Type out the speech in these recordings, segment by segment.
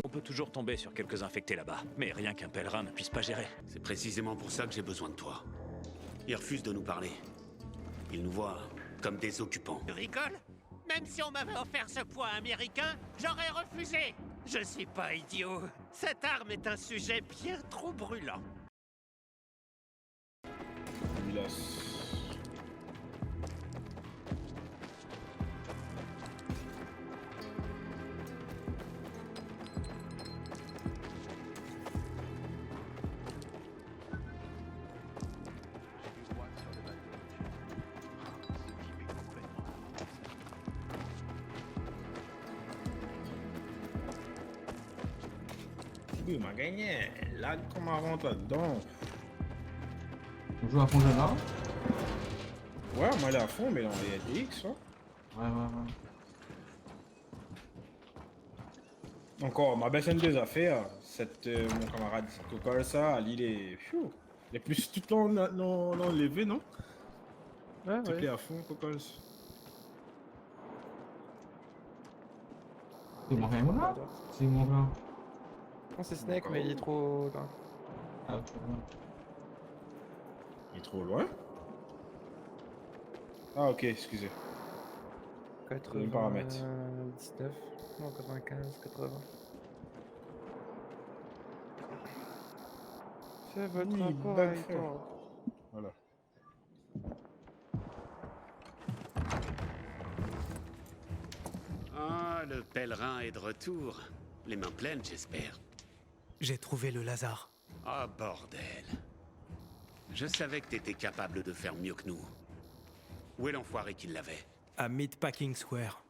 On peut toujours tomber sur quelques infectés là-bas, mais rien qu'un pèlerin ne puisse pas gérer. C'est précisément pour ça que j'ai besoin de toi. Il refuse de nous parler. Il nous voit comme des occupants. Tu rigoles? Même si on m'avait offert ce poids américain, j'aurais refusé. Je suis pas idiot. Cette arme est un sujet bien trop brûlant. Oui, on m'a gagné. Là, comment avant toi dedans? On joue à fond déjà. Ouais, moi elle est à fond, mais dans les DX, hein. Ouais. Encore, ma belle deux affaires. Mon camarade Coca, ça, il est. Pfiou, il est plus tout le temps non levé, non? Ouais, Tout ouais. est à fond, Coca. C'est mon frère, là? C'est mon frère. Non, c'est Snake, mais il est trop loin. Ah, ok, ouais. Il est trop loin. Ah, ok, excusez. Les paramètres. 99, non, 95, 80. C'est votre Oui, rapport bug avec frère. toi. Voilà. Ah, le pèlerin est de retour. Les mains pleines, j'espère. J'ai trouvé le Lazare. Ah, bordel. Je savais que t'étais capable de faire mieux que nous. Où est l'enfoiré qui l'avait? À Meatpacking Square.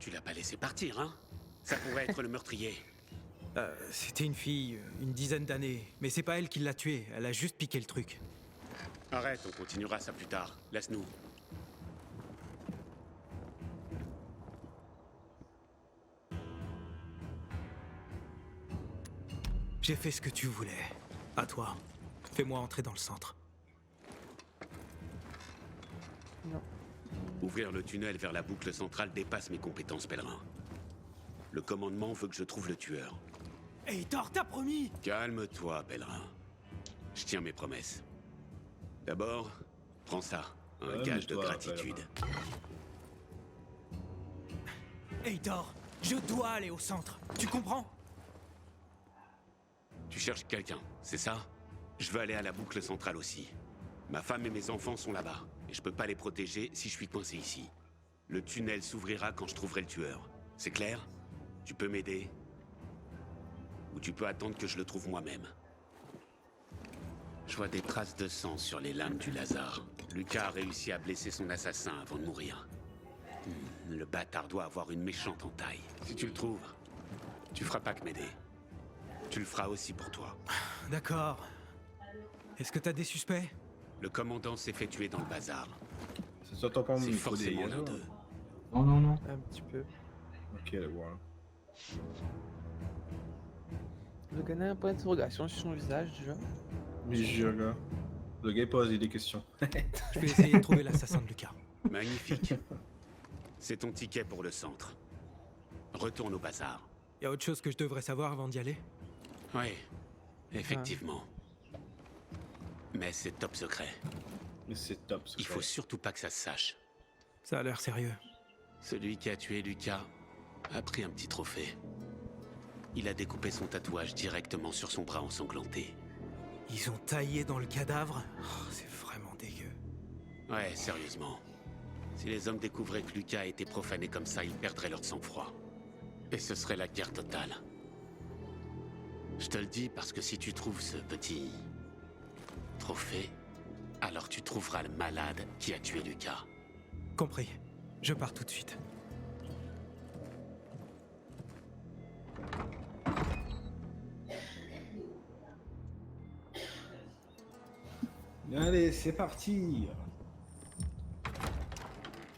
Tu l'as pas laissé partir, hein? Ça pourrait être le meurtrier. C'était une fille, une dizaine d'années. Mais c'est pas elle qui l'a tuée, elle a juste piqué le truc. Arrête, on continuera ça plus tard. Laisse-nous. J'ai fait ce que tu voulais. À toi. Fais-moi entrer dans le centre. Ouvrir le tunnel vers la boucle centrale dépasse mes compétences, pèlerin. Le commandement veut que je trouve le tueur. Hey, Thor, t'as promis! Calme-toi, pèlerin. Je tiens mes promesses. D'abord, prends ça. Un gage de gratitude. Hey, Thor, je dois aller au centre. Tu comprends? Tu cherches quelqu'un, c'est ça? Je veux aller à la boucle centrale aussi. Ma femme et mes enfants sont là-bas, et je peux pas les protéger si je suis coincé ici. Le tunnel s'ouvrira quand je trouverai le tueur. C'est clair? Tu peux m'aider? Ou tu peux attendre que je le trouve moi-même? Je vois des traces de sang sur les lames du Lazare. Lucas a réussi à blesser son assassin avant de mourir. Le bâtard doit avoir une méchante entaille. Si tu le trouves, tu feras pas que m'aider. Tu le feras aussi pour toi. D'accord. Est-ce que t'as des suspects? Le commandant s'est fait tuer dans le bazar. C'est ça, t'as pas C'est mon forcément l'un d'eux. Non. Un petit peu. Ok, là, voilà. Je connais un point d'interrogation sur son visage déjà. Mais je regarde. Le gars pose des questions. Je vais essayer de trouver l'assassin de Lucas. Magnifique. C'est ton ticket pour le centre. Retourne au bazar. Y a autre chose que je devrais savoir avant d'y aller? Oui, effectivement. Mais c'est top secret. Mais c'est top, ce Il faut surtout pas que ça se sache. Ça a l'air sérieux. Celui qui a tué Lucas a pris un petit trophée. Il a découpé son tatouage directement sur son bras ensanglanté. Ils ont taillé dans le cadavre? Oh, c'est vraiment dégueu. Ouais, sérieusement. Si les hommes découvraient que Lucas a été profané comme ça, ils perdraient leur sang-froid. Et ce serait la guerre totale. Je te le dis parce que si tu trouves ce petit trophée, alors tu trouveras le malade qui a tué Lucas. Compris. Je pars tout de suite. Allez, c'est parti.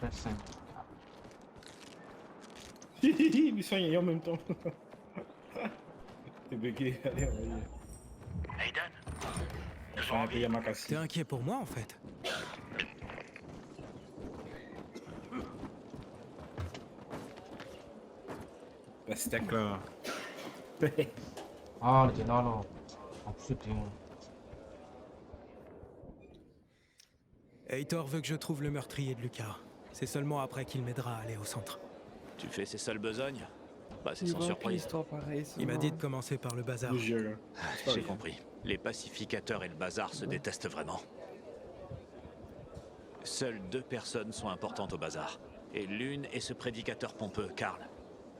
J'ai 5. Mission y en même temps. T'es bugué, allez, on va y aller. Aiden, Je vais appeler Yamakasi. T'es inquiet pour moi, en fait? Pastèque là. Ah, il était là, là. En plus, c'était... Heitor veut que je trouve le meurtrier de Lucas. C'est seulement après qu'il m'aidera à aller au centre. Tu fais ces seules besognes? Bah, c'est Il sans voit une surprise. histoire pareille. Il m'a dit de commencer par le bazar. Le jeu là. J'ai compris. Les pacificateurs et le bazar se détestent vraiment. Seules 2 personnes sont importantes au bazar. Et l'une est ce prédicateur pompeux, Karl.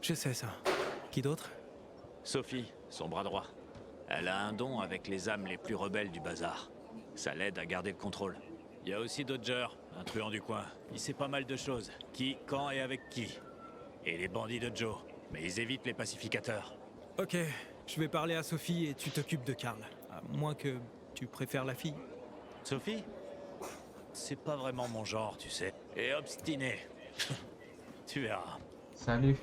Je sais ça. Qui d'autre? Sophie, son bras droit. Elle a un don avec les âmes les plus rebelles du bazar. Ça l'aide à garder le contrôle. Il y a aussi Dodger, un truand du coin. Il sait pas mal de choses. Qui, quand et avec qui. Et les bandits de Joe. Mais ils évitent les pacificateurs. Ok, je vais parler à Sophie et tu t'occupes de Karl. À moins que tu préfères la fille. Sophie? C'est pas vraiment mon genre, tu sais. Et obstiné. Tu verras. Salut.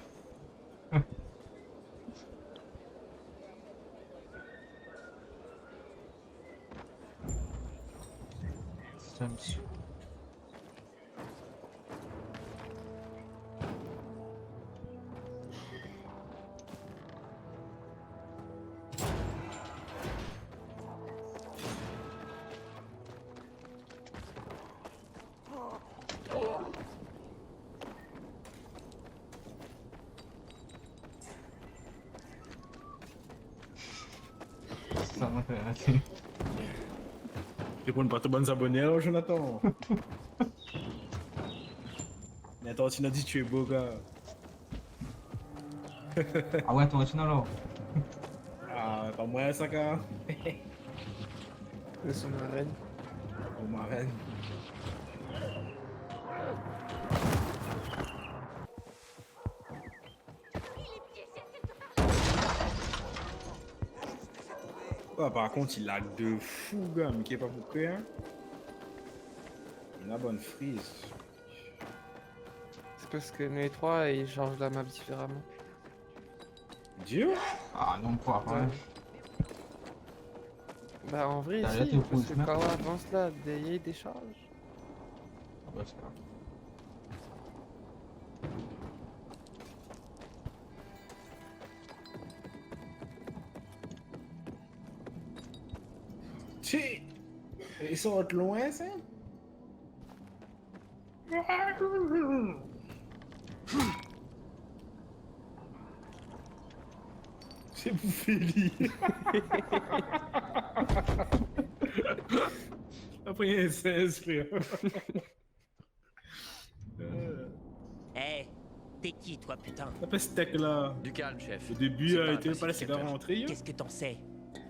Salut. Ça m'a fait rater. Réponds pas de bonnes abonnés alors, Jonathan. Mais attends, tu n'as dit que tu es beau gars. Ah ouais, toi aussi, alors. Ah, pas moi ça gars. Le sous-marin. Oh ma reine. Ah, par contre, il lag de fou, gars, mais qui est pas beaucoup, hein. Il a bonne frise. C'est parce que nous les trois, ils changent la map différemment. Dieu? Ah non, quoi, quand même. Bah en vrai, T'as si, arrêté au parce que chemin. quand on avance là, il y a des charges. Ah bah, c'est pas. Tchè! Ils sont loin, ça? C'est bouffé, lui. Après, il y a 16, frère. Hé, t'es qui, toi, putain? La pastèque, là. Du calme, chef. Au début, C'est pas un il était pas laissé pacificateur. rentrer. Hein. Qu'est-ce que t'en sais?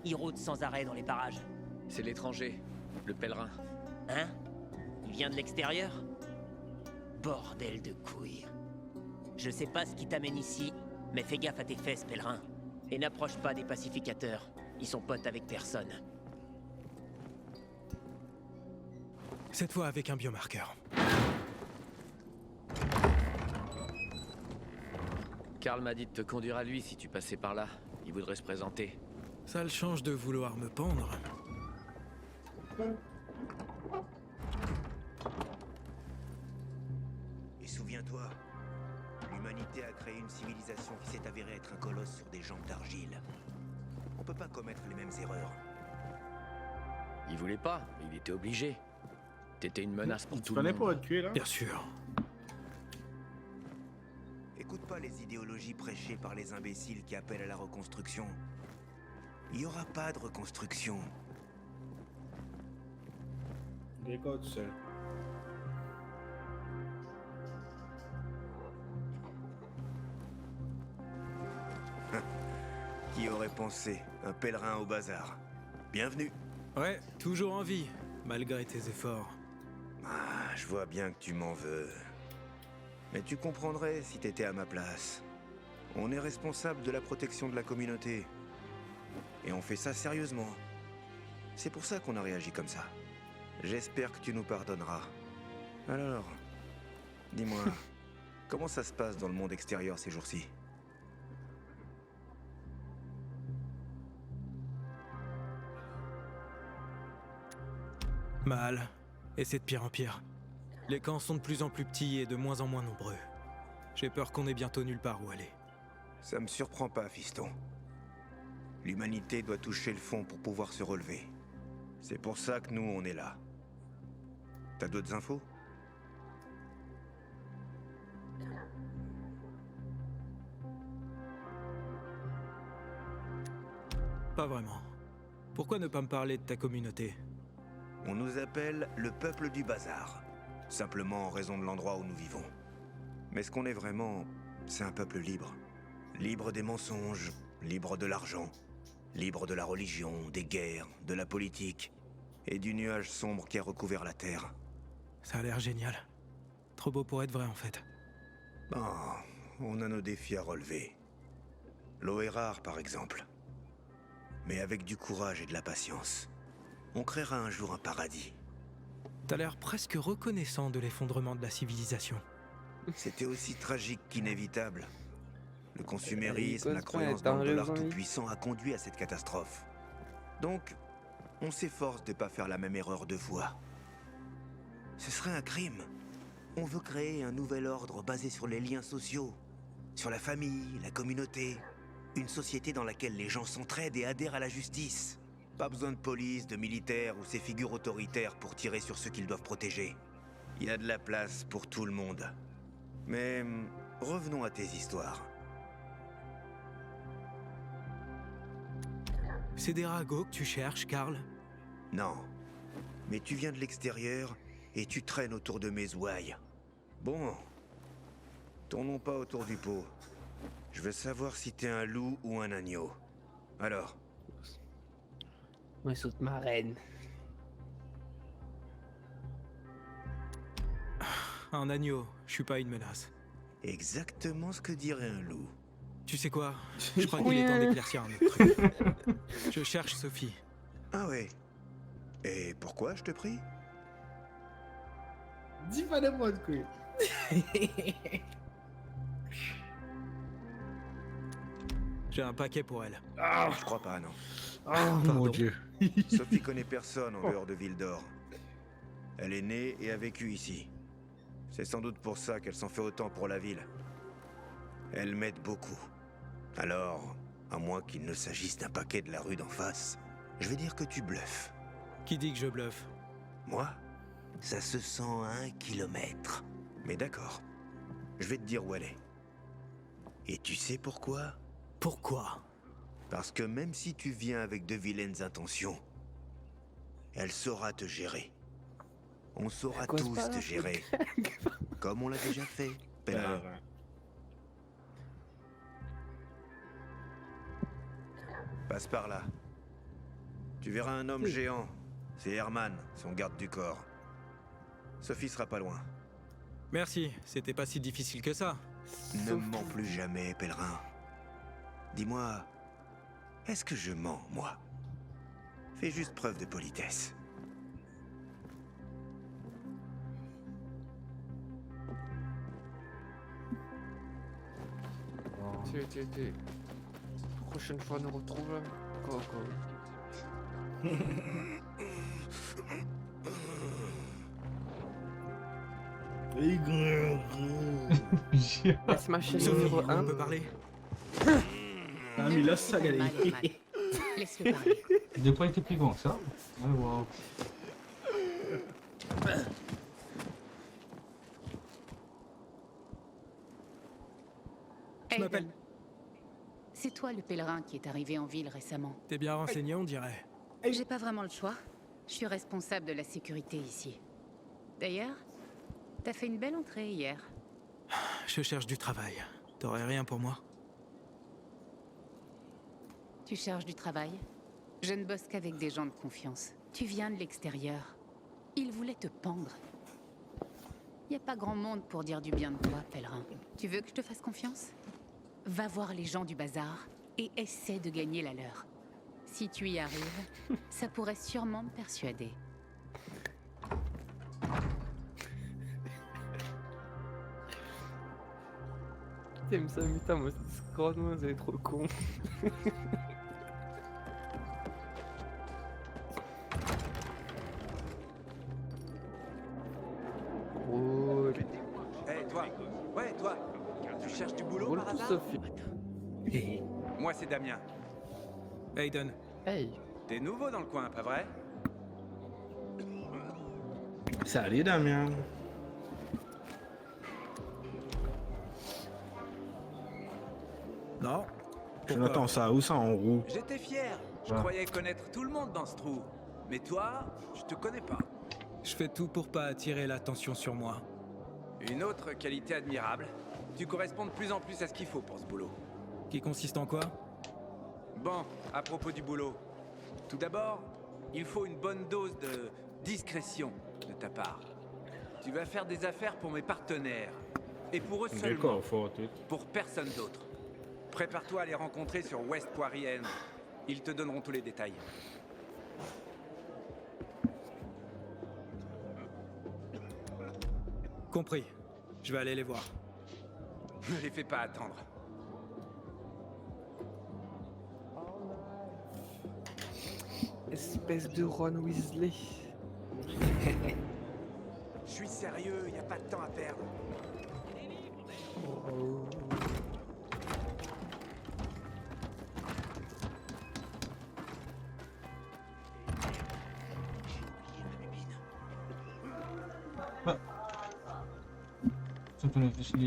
Il rôde sans arrêt dans les parages. C'est l'étranger, le pèlerin. Hein? Il vient de l'extérieur? Bordel de couilles. Je sais pas ce qui t'amène ici, mais fais gaffe à tes fesses, pèlerin. Et n'approche pas des pacificateurs. Ils sont potes avec personne. Cette fois avec un biomarqueur. Karl m'a dit de te conduire à lui si tu passais par là. Il voudrait se présenter. Ça le change de vouloir me pendre. Et souviens-toi, l'humanité a créé une civilisation qui s'est avérée être un colosse sur des jambes d'argile. On peut pas commettre les mêmes erreurs. Il voulait pas, mais il était obligé. T'étais une menace pour Tu tout le connais monde. pour être tué, là? Bien sûr. Écoute pas les idéologies prêchées par les imbéciles qui appellent à la reconstruction. Il y aura pas de reconstruction. Il est quoi tout seul? Qui aurait pensé un pèlerin au bazar? Bienvenue. Ouais, toujours en vie, malgré tes efforts. Ah, je vois bien que tu m'en veux. Mais tu comprendrais si t'étais à ma place. On est responsable de la protection de la communauté. Et on fait ça sérieusement. C'est pour ça qu'on a réagi comme ça. J'espère que tu nous pardonneras. Alors, dis-moi, comment ça se passe dans le monde extérieur ces jours-ci? Mal. Et c'est de pire en pire. Les camps sont de plus en plus petits et de moins en moins nombreux. J'ai peur qu'on ait bientôt nulle part où aller. Ça me surprend pas, fiston. L'humanité doit toucher le fond pour pouvoir se relever. C'est pour ça que nous, on est là. T'as d'autres infos? Pas vraiment. Pourquoi ne pas me parler de ta communauté? On nous appelle le peuple du bazar. Simplement en raison de l'endroit où nous vivons. Mais ce qu'on est vraiment, c'est un peuple libre. Libre des mensonges, libre de l'argent, libre de la religion, des guerres, de la politique et du nuage sombre qui a recouvert la Terre. Ça a l'air génial. Trop beau pour être vrai en fait. Ah, on a nos défis à relever. L'eau est rare, par exemple. Mais avec du courage et de la patience, on créera un jour un paradis. T'as l'air presque reconnaissant de l'effondrement de la civilisation. C'était aussi tragique qu'inévitable. Le consumérisme, Nicolas, la croyance t'as dans le dollar raison, oui. tout-puissant a conduit à cette catastrophe. Donc, on s'efforce de ne pas faire la même erreur deux fois. Ce serait un crime. On veut créer un nouvel ordre basé sur les liens sociaux, sur la famille, la communauté, une société dans laquelle les gens s'entraident et adhèrent à la justice. Pas besoin de police, de militaires ou ces figures autoritaires pour tirer sur ceux qu'ils doivent protéger. Il y a de la place pour tout le monde. Mais revenons à tes histoires. C'est des ragots que tu cherches, Karl? Non. Mais tu viens de l'extérieur et tu traînes autour de mes ouailles. Bon. Tournons pas autour du pot. Je veux savoir si t'es un loup ou un agneau. Alors, Ouais, saute ma reine. Un agneau, je suis pas une menace. exactement ce que dirait un loup. Tu sais quoi? Je crois qu'il est temps d'éclaircir un autre truc. Je cherche Sophie. Ah ouais. Et pourquoi, je te prie? Dis pas n'importe quoi. J'ai un paquet pour elle. Je crois pas, non. Oh mon dieu. Sophie connaît personne en dehors de Ville d'Or. Elle est née et a vécu ici. C'est sans doute pour ça qu'elle s'en fait autant pour la ville. Elle m'aide beaucoup. Alors, à moins qu'il ne s'agisse d'un paquet de la rue d'en face, je vais dire que tu bluffes. Qui dit que je bluffe? Moi, ça se sent à 1 kilomètre. Mais d'accord, je vais te dire où elle est. Et tu sais pourquoi? Pourquoi? Parce que même si tu viens avec de vilaines intentions, elle saura te gérer. On saura Cause tous pas. te gérer. Comme on l'a déjà fait, pèlerin. Passe par là. Tu verras un homme géant. C'est Herman, son garde du corps. Sophie sera pas loin. Merci, c'était pas si difficile que ça. Ne me mens plus jamais, pèlerin. Dis-moi, est-ce que je mens, moi? Fais juste preuve de politesse. Tu. Prochaine fois, nous retrouvons. Coco. Laisse ma chaîne Sophie, numéro on 1. peut parler? Ah mais là ça galère. Laisse-le parler. Il n'a pas été plus grand que ça. Ouais, wow. Je m'appelle. Aiden. C'est toi le pèlerin qui est arrivé en ville récemment. T'es bien renseigné, on dirait. J'ai pas vraiment le choix. Je suis responsable de la sécurité ici. D'ailleurs, t'as fait une belle entrée hier. Je cherche du travail. T'aurais rien pour moi? Tu cherches du travail? Je ne bosse qu'avec des gens de confiance. Tu viens de l'extérieur. Ils voulaient te pendre. Y a pas grand monde pour dire du bien de toi, pèlerin. Tu veux que je te fasse confiance? Va voir les gens du bazar et essaie de gagner la leur. Si tu y arrives, ça pourrait sûrement me persuader. T'aimes ça, putain, moi, c'est Discord, moi, vous êtes trop con. Cool. Hé, toi! Ouais, toi! Tu cherches du boulot Roule par tout, hasard? Sophie. Moi, c'est Damien. Aiden. Hey. T'es nouveau dans le coin, pas vrai? Salut Damien. Non. Jonathan, ça où ça en roue? J'étais fier. Je Ah. croyais connaître tout le monde dans ce trou. Mais toi, je te connais pas. Je fais tout pour pas attirer l'attention sur moi. Une autre qualité admirable. Tu corresponds de plus en plus à ce qu'il faut pour ce boulot. Qui consiste en quoi? Bon, à propos du boulot. Tout d'abord, il faut une bonne dose de discrétion de ta part. Tu vas faire des affaires pour mes partenaires. Et pour eux seulement. D'accord, fort tout. Pour personne d'autre. Prépare-toi à les rencontrer sur West Quarry End. Ils te donneront tous les détails. Compris. Je vais aller les voir. Ne les fais pas attendre. Espèce de Ron Weasley. Je suis sérieux, y a pas de temps à perdre. Oh.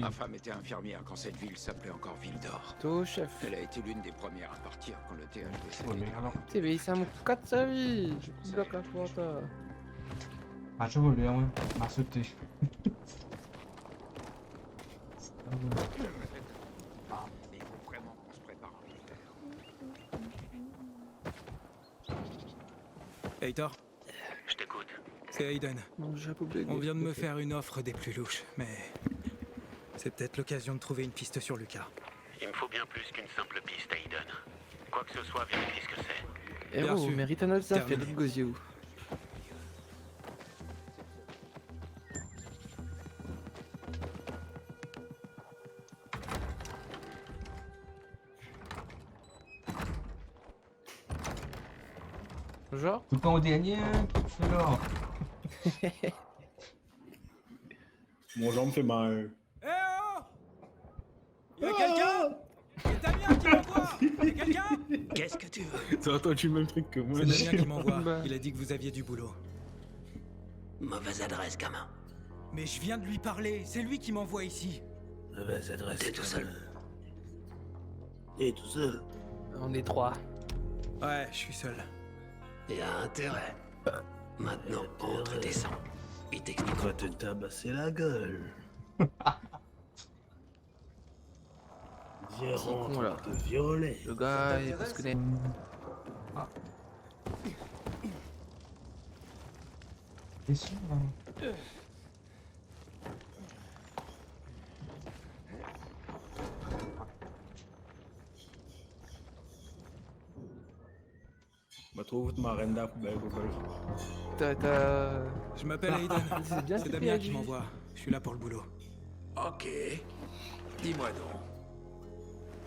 Ma femme était infirmière quand cette ville s'appelait encore Ville d'Or. Toi, chef. Elle a été l'une des premières à partir quand le THB s'est T'es mais ça me casse sa vie. Je bloque la porte. 맞춰볼래요? 맞을 때. Il faut vraiment qu'on se prépare en militaire. Heitor, Je t'écoute. c'est Aiden. Non, j'ai pas oublié. On vient de me faire une offre des plus louches, mais c'est peut-être l'occasion de trouver une piste sur Lucas. Il me faut bien plus qu'une simple piste, Aiden. Quoi que ce soit, vérifie ce que c'est. Bien Héros, sûr. mérite un autre ça, fait Terminé. d'autres gosiers. Genre Tout le temps au dernier, qu'est-ce que tu fais là? Mon jambe fait mal. Eh oh! Y'a quelqu'un? C'est Damien qui m'envoie! Y'a quelqu'un? Qu'est-ce que tu veux? T'as entendu le même truc que moi. C'est Damien qui m'envoie. Bah. Il a dit que vous aviez du boulot. Mauvaise adresse, gamin. Mais je viens de lui parler, c'est lui qui m'envoie ici. Mauvaise adresse. T'es tout seul. Et tout seul. On est trois. Ouais, je suis seul. Y a intérêt. Maintenant, entre et descends. Il t'explique. Va te tabasser la gueule. Viens con, rentre là. te violer. Le gars, il est parce que des... T'es sûr? Hein? Bah, trouve ma renda poubelle, Google. T'as... Je m'appelle Aiden. C'est bien C'est fait, Damien PNJ. qui m'envoie. Je suis là pour le boulot. Ok. Dis-moi donc.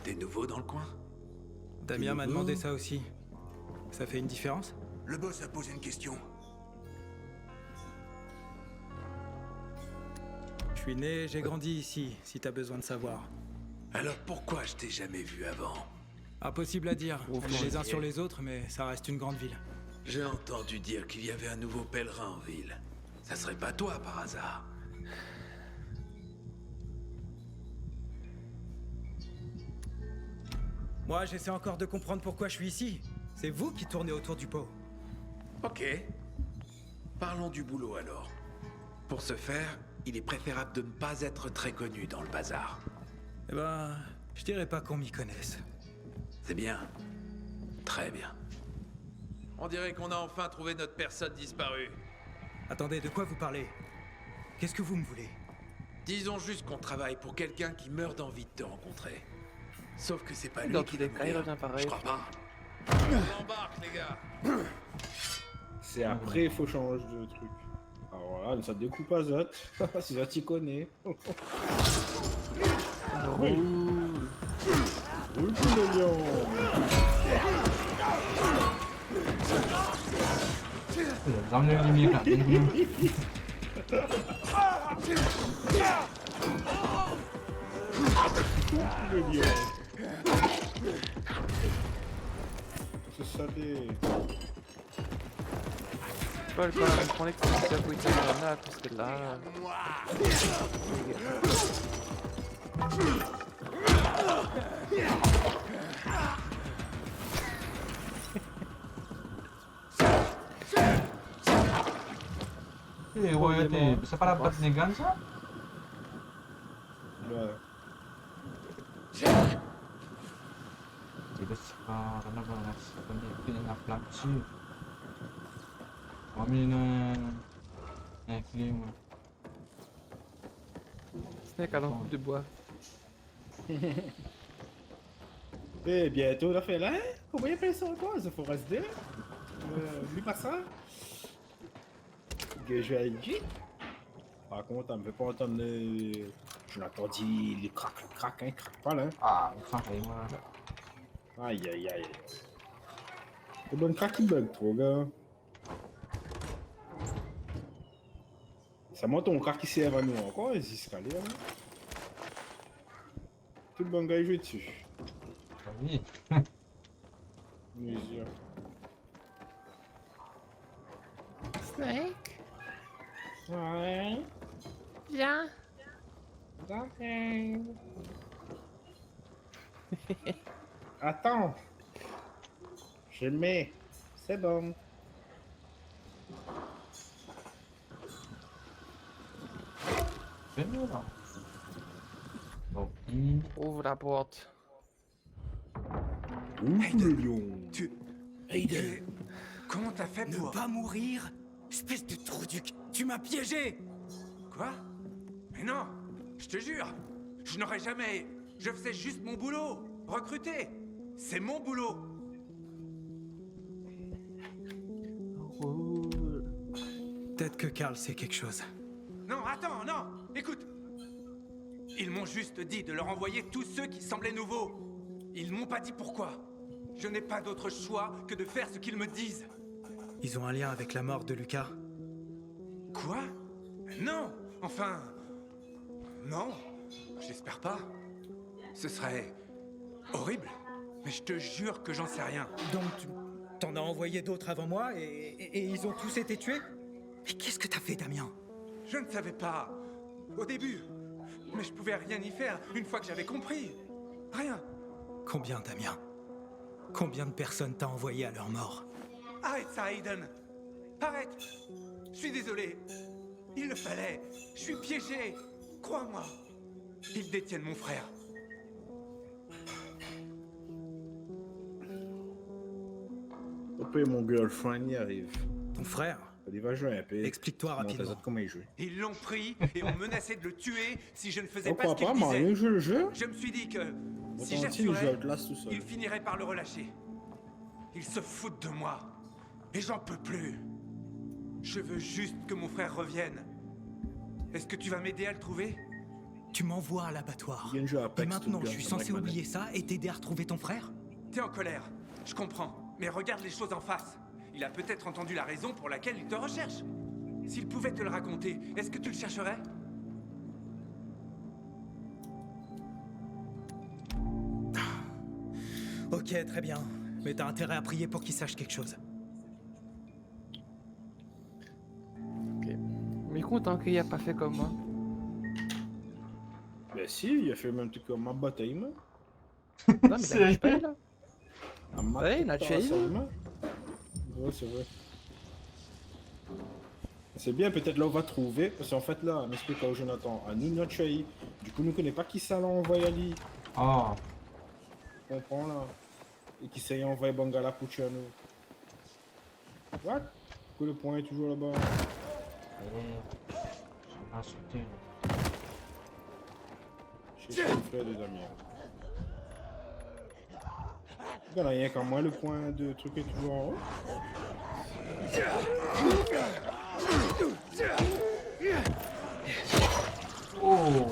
T'es nouveau dans le coin? Damien m'a demandé ça aussi. Ça fait une différence? Le boss a posé une question. Je suis né, j'ai grandi ici, si t'as besoin de savoir. Alors pourquoi je t'ai jamais vu avant? Impossible à dire. Oh, On est les uns sur les autres, mais ça reste une grande ville. J'ai entendu dire qu'il y avait un nouveau pèlerin en ville. Ça serait pas toi par hasard? Moi, j'essaie encore de comprendre pourquoi je suis ici. C'est vous qui tournez autour du pot. Ok. Parlons du boulot alors. Pour ce faire, il est préférable de ne pas être très connu dans le bazar. Eh ben, je dirais pas qu'on m'y connaisse. C'est bien. Très bien. On dirait qu'on a enfin trouvé notre personne disparue. Attendez, de quoi vous parlez? Qu'est-ce que vous me voulez? Disons juste qu'on travaille pour quelqu'un qui meurt d'envie de te rencontrer. Sauf que c'est pas lui Dans qui tous les va cas, il mourir. revient pareil. Je crois pas. On embarque, les gars. C'est après, il faut changer de truc. Alors voilà, ça découpe à Zot. Si Zot y connaît. Oui. Oui, le lion. Ramenez les miens là. Le lion. C'est ça des... Paul, quand même, prends l'extension à côté de la parce que là... Eh, ouais, c'est pas la patte Negan ça? Ouais. Tiba-tiba karena banget sebenarnya flagship. Kami clim. Snake à l'encoupe de bois. Et bientôt, la fait là, hein? Comment il appelle ça encore? The Forest Day? Lui pas ça? Que je vais aller. Par contre, on ne veut pas entendre les... Je l'entends dire les crack, hein, crack pas là. Ah, enfin, moi. Aïe aïe aïe. C'est bon crack qui bug trop, gars. Ça monte ton crack qui sert à nous encore, les escaliers. Hein? Tout le bon gars, il joue dessus. Oui. Mesure. Snake, Ouais. viens. Attends. Je le mets. C'est bon. C'est mieux là. Bon. Ouvre la porte. Ouh, le lion. Aiden, comment t'as fait Ne pour... pas mourir? Espèce de trouduc, tu m'as piégé! Quoi? Mais non, je te jure, je n'aurais jamais... Je faisais juste mon boulot, recruter. C'est mon boulot. Peut-être que Carl sait quelque chose. Non, attends, non, écoute. Ils m'ont juste dit de leur envoyer tous ceux qui semblaient nouveaux. Ils m'ont pas dit pourquoi. Je n'ai pas d'autre choix que de faire ce qu'ils me disent. Ils ont un lien avec la mort de Lucas? Quoi? Non, enfin... Non, j'espère pas. Ce serait... horrible. Mais je te jure que j'en sais rien. Donc tu t'en as envoyé d'autres avant moi et ils ont tous été tués? Mais qu'est-ce que t'as fait, Damien? Je ne savais pas. Au début. Mais je pouvais rien y faire une fois que j'avais compris. Rien. Combien, Damien? Combien de personnes t'as envoyé à leur mort? Arrête ça, Aiden. Arrête. Je suis désolé. Il le fallait. Je suis piégé. Crois-moi. Ils détiennent mon frère. Après, mon girlfriend y arrive. Ton frère? Il va jouer un peu. Explique-toi rapidement. Comment il joue. Ils l'ont pris et ont menacé de le tuer si je ne faisais On pas ce croit qu'il pas, Mario disait. joue le jeu. Je me suis dit que si Autant qu'il joue j'assurais, Outlast tout seul. il finirait par le relâcher. Ils se foutent de moi. Et j'en peux plus. Je veux juste que mon frère revienne. Est-ce que tu vas m'aider à le trouver? Tu m'envoies à l'abattoir. Il vient de jouer à Apex, Et maintenant, tout je le suis gars, censé Black oublier ça et t'aider à retrouver ton frère? T'es en colère, je comprends. Mais regarde les choses en face. Il a peut-être entendu la raison pour laquelle il te recherche. S'il pouvait te le raconter, est-ce que tu le chercherais? Ok, très bien. Mais t'as intérêt à prier pour qu'il sache quelque chose. Mais content qu'il a pas fait comme moi. Ben si, il a fait le même truc comme ma bataille, moi. Non, mais il a tué là. Ouais, il a tué. Ouais, c'est vrai. C'est bien, peut-être là on va trouver, parce qu'en fait là, on explique à Jonathan, à nous notre tué. Du coup, nous connaissons pas qui ça l'a envoyé à lui. Oh. Tu comprends là? Et qui s'est envoyé Bangala pour tuer à nous. What? Du coup, le point est toujours là-bas. J'ai pas sauté. Chez son frère de Damien. Il n'y a rien qu'à moi, le point de truc est toujours en haut. Oh.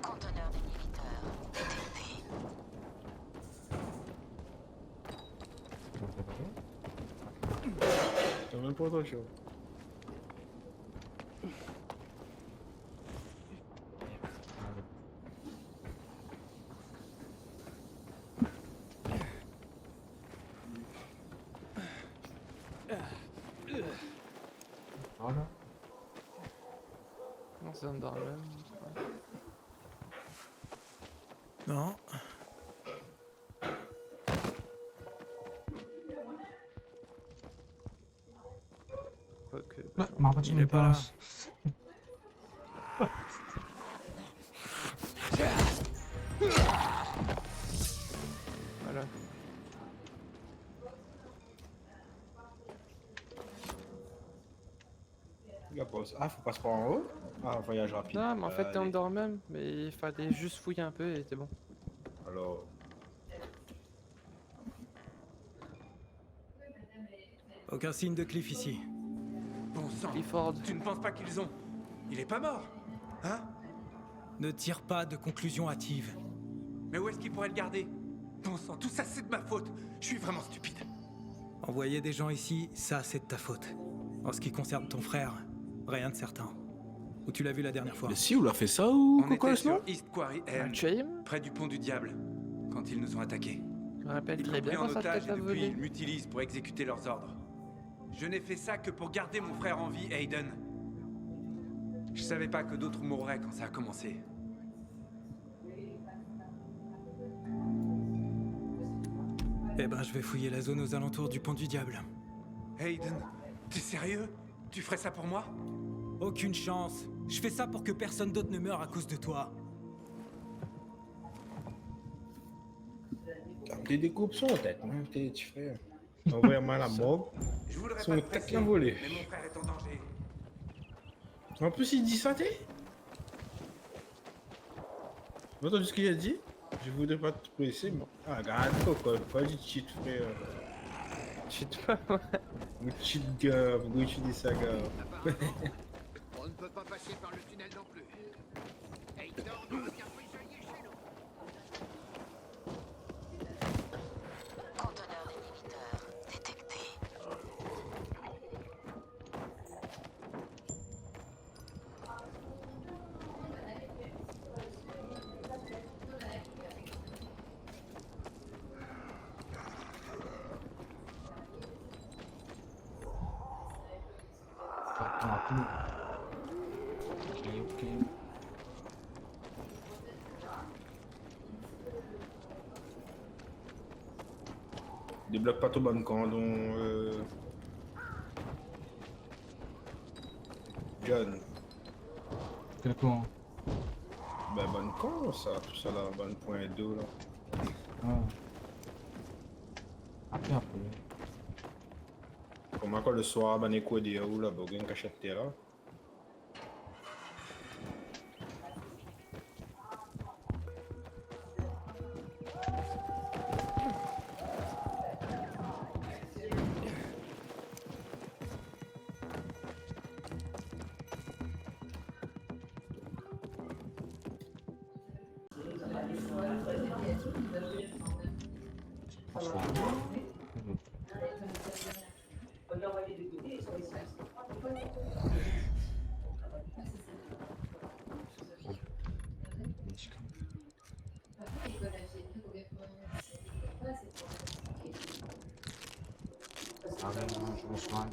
Conteneur d'inhibiteur détecté. T'as même pas autre chose. Voilà. Non, c'est dans le même. Non. Quoique. Ma faccio Il un est pas là. pass. Voilà. La pause. Ah, faut passer par en haut? Ah, voyage rapide. Non, mais en fait, t'es en Allez. dehors même. Mais il fallait juste fouiller un peu et t'es bon. Alors, Aucun signe de Cliff ici. Bon sang, Clifford. tu ne penses pas qu'ils ont... Il est pas mort, hein? Ne tire pas de conclusions hâtives. Mais où est-ce qu'il pourrait le garder? Bon sang, tout ça c'est de ma faute. Je suis vraiment stupide. Envoyer des gens ici, ça c'est de ta faute. En ce qui concerne ton frère, rien de certain. Où tu l'as vu la dernière fois? le si, on l'a fait ça ou On était Cocols, non? sur East Quarry End, Tu aimes? près du pont du diable, quand ils nous ont attaqués. Je me rappelle Ils très m'ont pris bien en quand ça otage et t'a depuis volé. ils m'utilisent pour exécuter leurs ordres. Je n'ai fait ça que pour garder mon frère en vie, Aiden. Je savais pas que d'autres mourraient quand ça a commencé. Eh ben, je vais fouiller la zone aux alentours du pont du diable. Aiden, t'es sérieux? Tu ferais ça pour moi? Aucune chance. Je fais ça pour que personne d'autre ne meure à cause de toi. Des découpes sur la tête, hein, tes petits frères. Envoie-moi la morgue. Je voudrais Son pas te tête presser, l'a volé. mais mon frère est en danger. En plus, il dit ça, t'es? Vous entendez ce qu'il a dit? Je voudrais pas te presser, mais... Ah, regarde, Cocols, pas du cheat, frère. Cheat pas, ouais. Ou cheat, gars, vous utilisez ça, gars. On ne peut pas passer par le tunnel non plus. Aiden doit bien prisonnier chez nous. Conteneur d'inhibiteur détecté. Ah, tout. Ok, ok. Débloque pas ton bon camp, donc... John. Quel con? Ben, bon camp, ça, tout ça là, bon point d'eau, là. Ah. Après. Comment quand le soir, ben, écho des où, là, ben, une cachette terre, là. Ah ouais, non, je me soigne.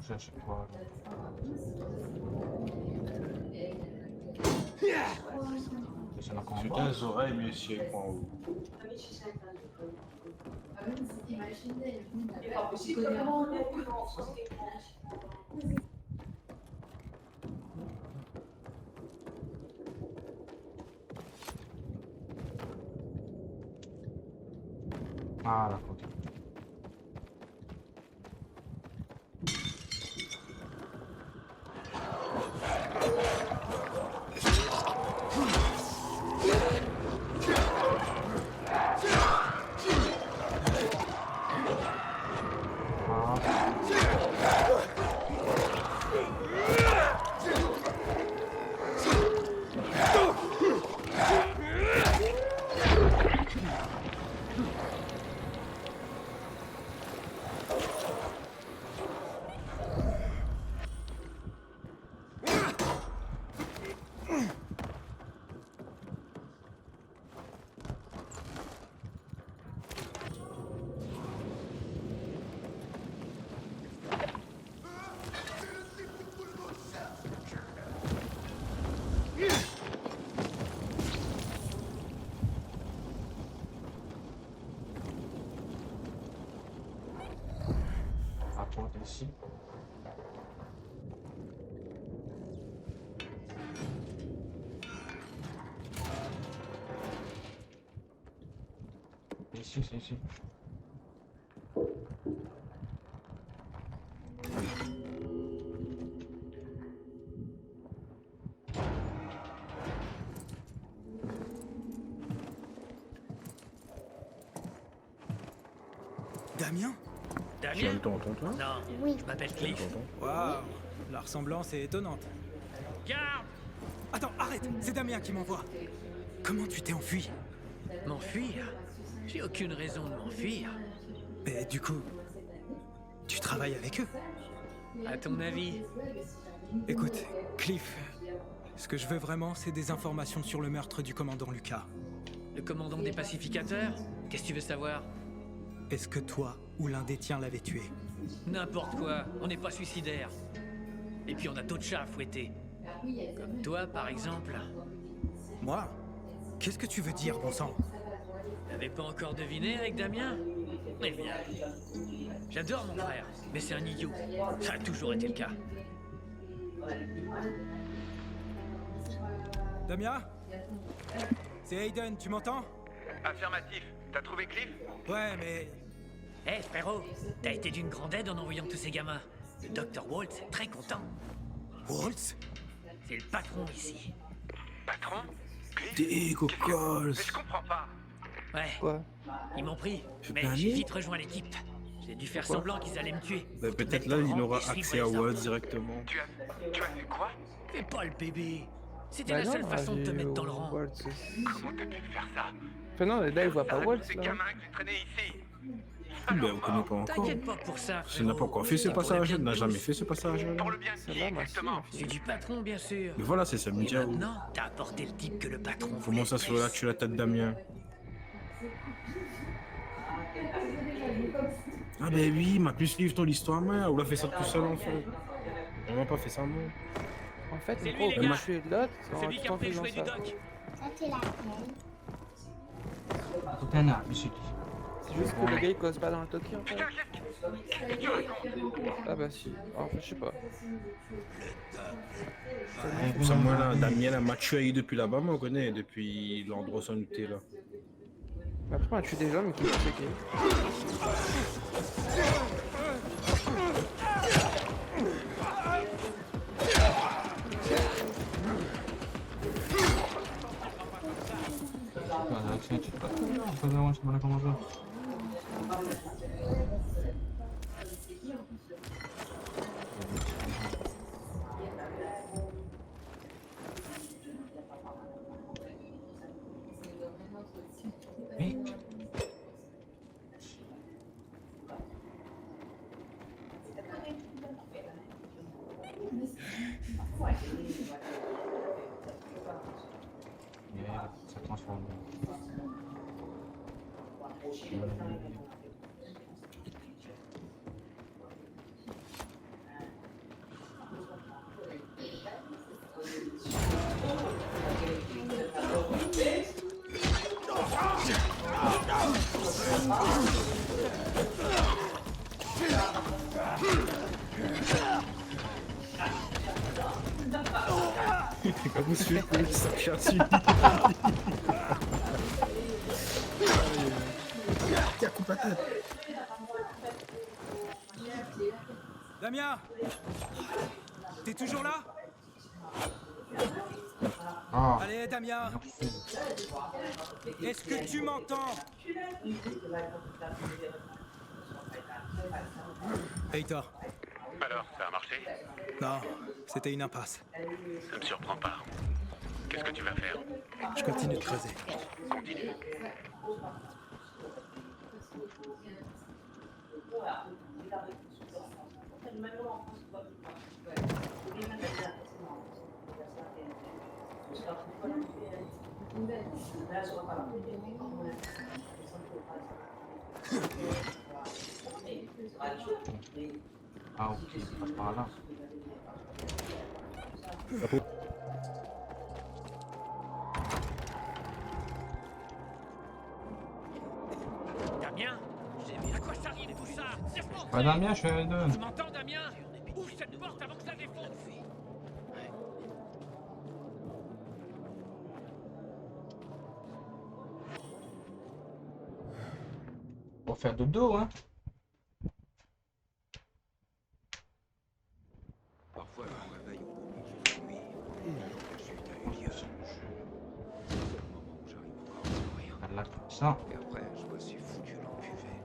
Je cherche quoi là? C'est un combat. Sur tes oreilles, monsieur, point où. Ah, d'accord. Ok. A porta ici. Ici, c'est ici. Damien? Tu as Damien? vu ton tonton, toi? Non, Oui. je m'appelle Cliff. Waouh, la ressemblance est étonnante. Garde! Attends, arrête, c'est Damien qui m'envoie. Comment tu t'es enfui? M'enfuir? J'ai aucune raison de m'enfuir. Et du coup, tu travailles avec eux? À ton avis? Écoute, Cliff, ce que je veux vraiment, c'est des informations sur le meurtre du commandant Lucas. Le commandant des pacificateurs? Qu'est-ce que tu veux savoir? Est-ce que toi ou l'un des tiens l'avait tué? N'importe quoi, on n'est pas suicidaire. Et puis on a d'autres chats à fouetter. Comme toi, par exemple. Moi? Qu'est-ce que tu veux dire, bon sang? T'avais pas encore deviné avec Damien? Eh bien, j'adore mon frère, mais c'est un idiot. Ça a toujours été le cas. Damien? C'est Hayden, tu m'entends? Affirmatif. T'as trouvé Cliff? Ouais, mais... Hé, frérot, t'as été d'une grande aide en envoyant tous ces gamins. Le Dr. Waltz est très content. Waltz? C'est le patron ici. Patron? Des cocoles. Mais je comprends pas. Ouais, Quoi? ils m'ont pris, mais Damien? j'ai vite rejoint l'équipe. J'ai dû faire semblant qu'ils allaient me tuer. Bah, peut-être là, il aura accès à Waltz directement. Tu as fait quoi? Fais pas le bébé. C'était Bah la non, seule façon de te j'ai mettre dans le rang. Waltz aussi. Comment t'as pu faire ça? Enfin non, là il voit pas Waltz Ces là. gamins que j'ai traînés ici. Ben, on connaît pas encore. T'inquiète pas pour ça, Il n'a pas encore fait ce C'est pour le passage, bien il de n'a jamais tous. fait ce passage. Pour le bien de qui Celle-là, moi, si, exactement? ma C'est fille. du patron, bien sûr. Mais voilà, c'est ça, me Et dire. maintenant, t'as apporté le type que le patron Comment ça voulait se fait là que tu as la tête Damien? Ah ben oui, il m'a pu suivre ton histoire, moi. Ou l'a fait ça tout seul, en fait. On m'a pas fait ça, moi. En fait, C'est en lui, gros, les on gars. a tué l'autre Celui qui a en fait faisant jouer du ça. doc. Ça, c'est laquelle? Tena, ici. C'est juste que le gars il cause pas dans le Toki en fait. Ah bah si. En fait, je sais pas. Pour ça, moi, là, Damien, elle m'a tué depuis là-bas, moi, on connaît, depuis l'endroit où on était, là. Mais après, on a tué des gens, mais qui ont checké. Guarda, c'è cosa non ci vuole come cosa. Ça transforme. Comme je suis pour ça cherche. Tiens, coupe la tête. Damien! T'es toujours là? Ah, Allez, Damien! Est-ce que tu m'entends? Heitor. Alors, ça a marché? Non, c'était une impasse. Ça me surprend pas. Qu'est-ce Qu'est-ce que tu vas faire? Je continue de creuser. Continue. Ah, ok, il passe par là. Damien, à quoi ça arrive tout ça? Ouais, Damien, je suis avec deux. Tu m'entends, Damien? Ouvre cette porte avant que ça défonce. Pour faire dodo, hein. Parfois, je me réveille au beau milieu de la nuit. La chute a eu lieu. C'est le moment où j'arrive encore à mourir. Là, comme ça. Et après, je me suis foutu l'empuvée.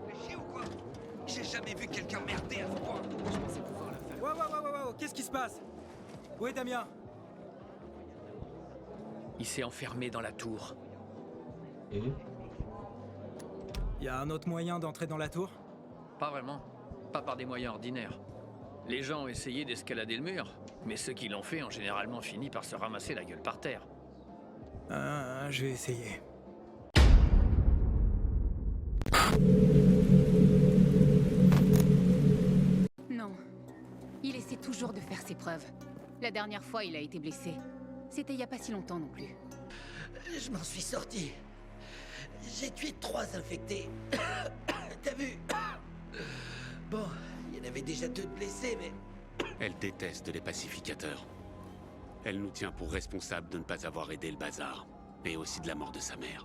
Mais chier ou quoi? J'ai jamais vu quelqu'un merder à ce point. Je pensais pouvoir la faire. Wow, qu'est-ce qui se passe? Où est Damien? Il s'est enfermé dans la tour. Et Y a un autre moyen d'entrer dans la tour? Pas vraiment. Pas par des moyens ordinaires. Les gens ont essayé d'escalader le mur, mais ceux qui l'ont fait ont généralement fini par se ramasser la gueule par terre. Je vais essayer. Non. Il essaie toujours de faire ses preuves. La dernière fois, il a été blessé. C'était il y a pas si longtemps non plus. Je m'en suis sorti. J'ai tué 3 infectés. T'as vu? Bon, il y en avait déjà 2 de blessés, mais... Elle déteste les pacificateurs. Elle nous tient pour responsables de ne pas avoir aidé le bazar. Et aussi de la mort de sa mère.